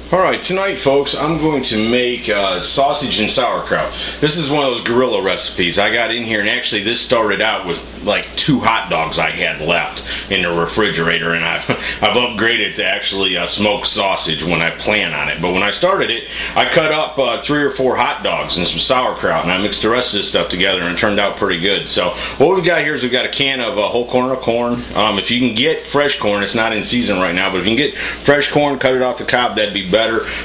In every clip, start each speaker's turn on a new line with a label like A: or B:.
A: Alright, tonight folks, I'm going to make sausage and sauerkraut. This is one of those guerrilla recipes I got in here, and actually this started out with like 2 hot dogs I had left in the refrigerator, and I've upgraded to actually smoked sausage when I plan on it. But when I started it, I cut up 3 or 4 hot dogs and some sauerkraut, and I mixed the rest of this stuff together, and it turned out pretty good. So what we've got here is we've got a can of whole kernel corn. If you can get fresh corn, it's not in season right now, but if you can get fresh corn, cut it off the cob, that'd be better.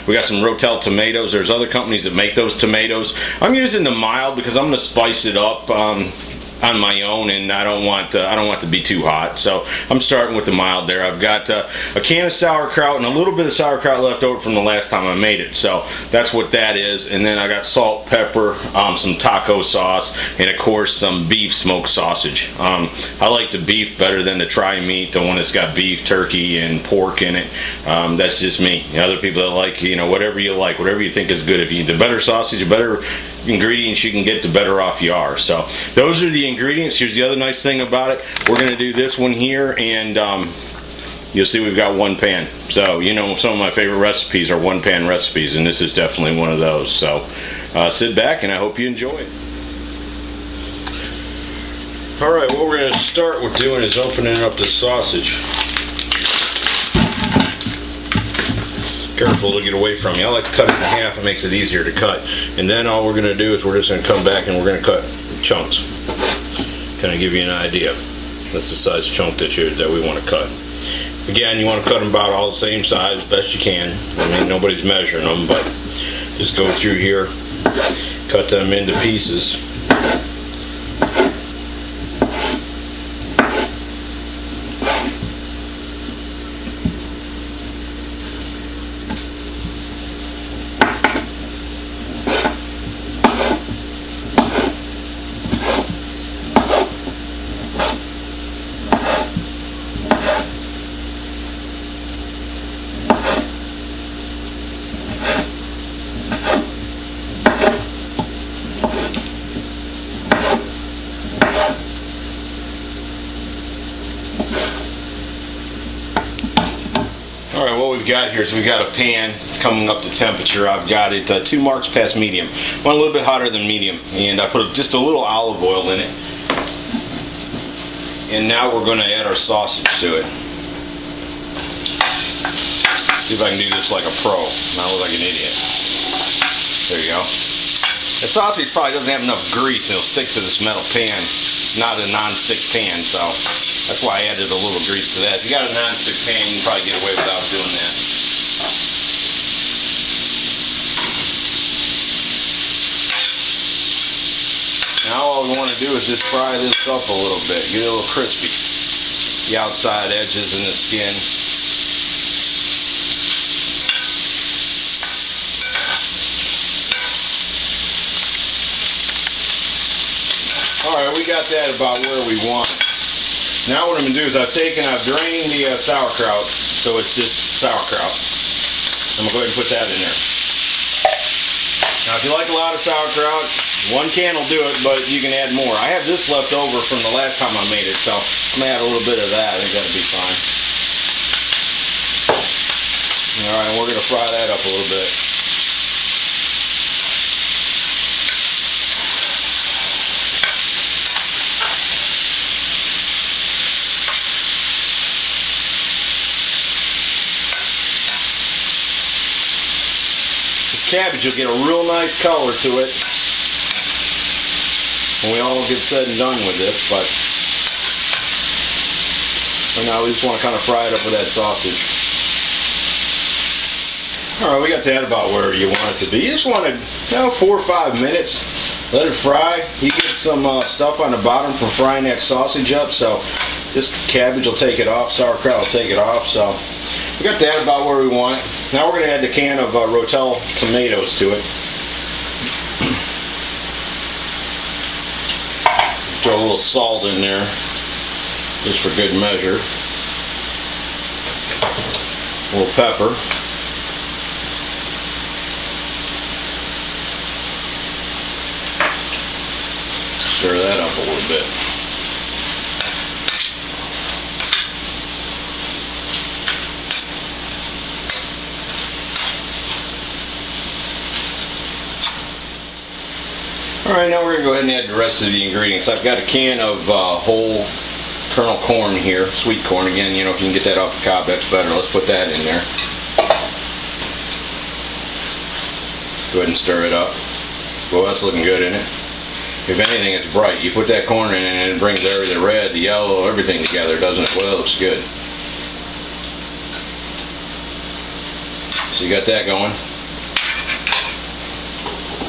A: We got some Rotel tomatoes. There's other companies that make those tomatoes. I'm using the mild because I'm going to spice it up on my own, and I don't want to be too hot, so I'm starting with the mild there. I've got a can of sauerkraut and a little bit of sauerkraut left over from the last time I made it, so that's what that is. And then I got salt, pepper, some taco sauce, and of course some beef smoked sausage. I like the beef better than the tri-meat, the one that's got beef, turkey, and pork in it. That's just me. Other people that like, whatever you like, whatever you think is good. If you get the better sausage, the better ingredients you can get, the better off you are. So those are the ingredients. Here's the other nice thing about it. We're going to do this one here, and you'll see we've got one pan. So some of my favorite recipes are one pan recipes, and this is definitely one of those. So sit back and I hope you enjoy it. Alright, what we're going to start with doing is opening up the sausage. Careful to get away from you. I like to cut it in half. It makes it easier to cut. And then all we're going to do is we're just going to come back and we're going to cut chunks. Kind of give you an idea. That's the size chunk that we want to cut. Again, you want to cut them about all the same size, best you can. I mean, nobody's measuring them, but just go through here, cut them into pieces. Alright, what we've got here is we've got a pan. It's coming up to temperature. I've got it 2 marks past medium. I want a little bit hotter than medium, and I put just a little olive oil in it. And now we're going to add our sausage to it. See if I can do this like a pro, not look like an idiot. There you go. The sausage probably doesn't have enough grease, and it'll stick to this metal pan. It's not a non-stick pan, so that's why I added a little grease to that. If you got a non-stick pan, you can probably get away without doing that. Now all we want to do is just fry this up a little bit, get it a little crispy. The outside edges and the skin. Alright, we got that about where we want it. Now what I'm going to do is I've drained the sauerkraut, so it's just sauerkraut. I'm going to go ahead and put that in there. Now if you like a lot of sauerkraut, 1 can will do it, but you can add more. I have this left over from the last time I made it, so I'm going to add a little bit of that. I think that'll be fine. Alright, we're going to fry that up a little bit. Cabbage will get a real nice color to it when we all get said and done with this, but right now we just want to kind of fry it up with that sausage. Alright, we got that about where you want it to be. You just want it 4 or 5 minutes. Let it fry. You get some stuff on the bottom from frying that sausage up, so this cabbage will take it off, sauerkraut will take it off, so we got that about where we want it. Now we're going to add the can of Rotel tomatoes to it. Throw a little salt in there, just for good measure. A little pepper. Stir that up a little bit. Alright, now we're going to go ahead and add the rest of the ingredients. I've got a can of whole kernel corn here, sweet corn. Again, you know, if you can get that off the cob, that's better. Let's put that in there. Go ahead and stir it up. Well, that's looking good, isn't it? If anything, it's bright. You put that corn in and it brings the red, the yellow, everything together, doesn't it? Well, it looks good. So you got that going.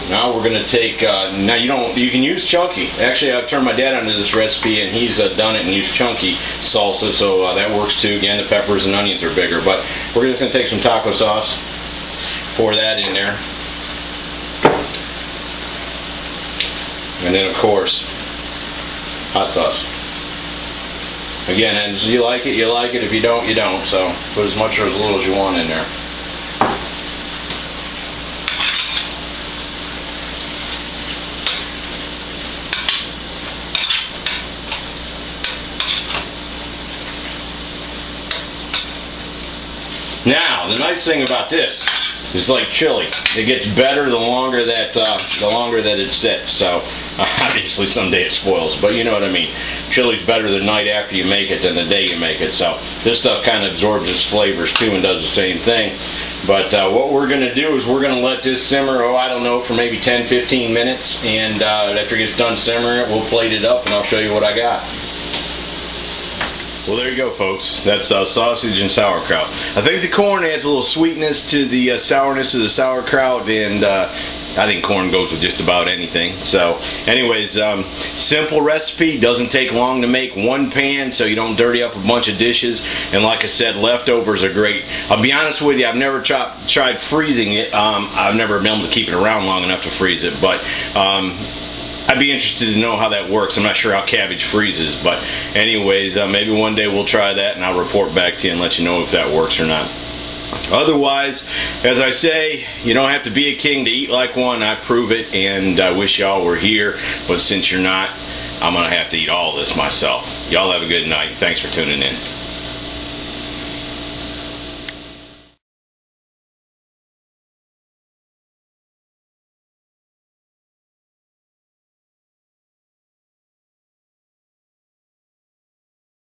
A: Now we're going to take, now you can use chunky. Actually, I've turned my dad onto this recipe and he's done it and used chunky salsa, so that works too. Again, the peppers and onions are bigger, but we're just going to take some taco sauce, pour that in there. And then, of course, hot sauce. Again, as you like it, you like it. If you don't, you don't. So put as much or as little as you want in there. Now, the nice thing about this is, like chili, it gets better the longer that it sits. So obviously someday it spoils, but you know what I mean. Chili's better the night after you make it than the day you make it. So this stuff kind of absorbs its flavors too and does the same thing. But what we're going to do is we're going to let this simmer, I don't know, for maybe 10-15 minutes, and after it gets done simmering, we'll plate it up and I'll show you what I got. Well, there you go, folks. That's sausage and sauerkraut. I think the corn adds a little sweetness to the sourness of the sauerkraut, and I think corn goes with just about anything. So, anyways, simple recipe. Doesn't take long to make. One pan, so you don't dirty up a bunch of dishes. And like I said, leftovers are great. I'll be honest with you, I've never tried freezing it. I've never been able to keep it around long enough to freeze it, but I'd be interested to know how that works. I'm not sure how cabbage freezes, but anyways, maybe one day we'll try that and I'll report back to you and let you know if that works or not. Otherwise, as I say, you don't have to be a king to eat like one. I prove it, and I wish y'all were here, but since you're not, I'm going to have to eat all this myself. Y'all have a good night. Thanks for tuning in.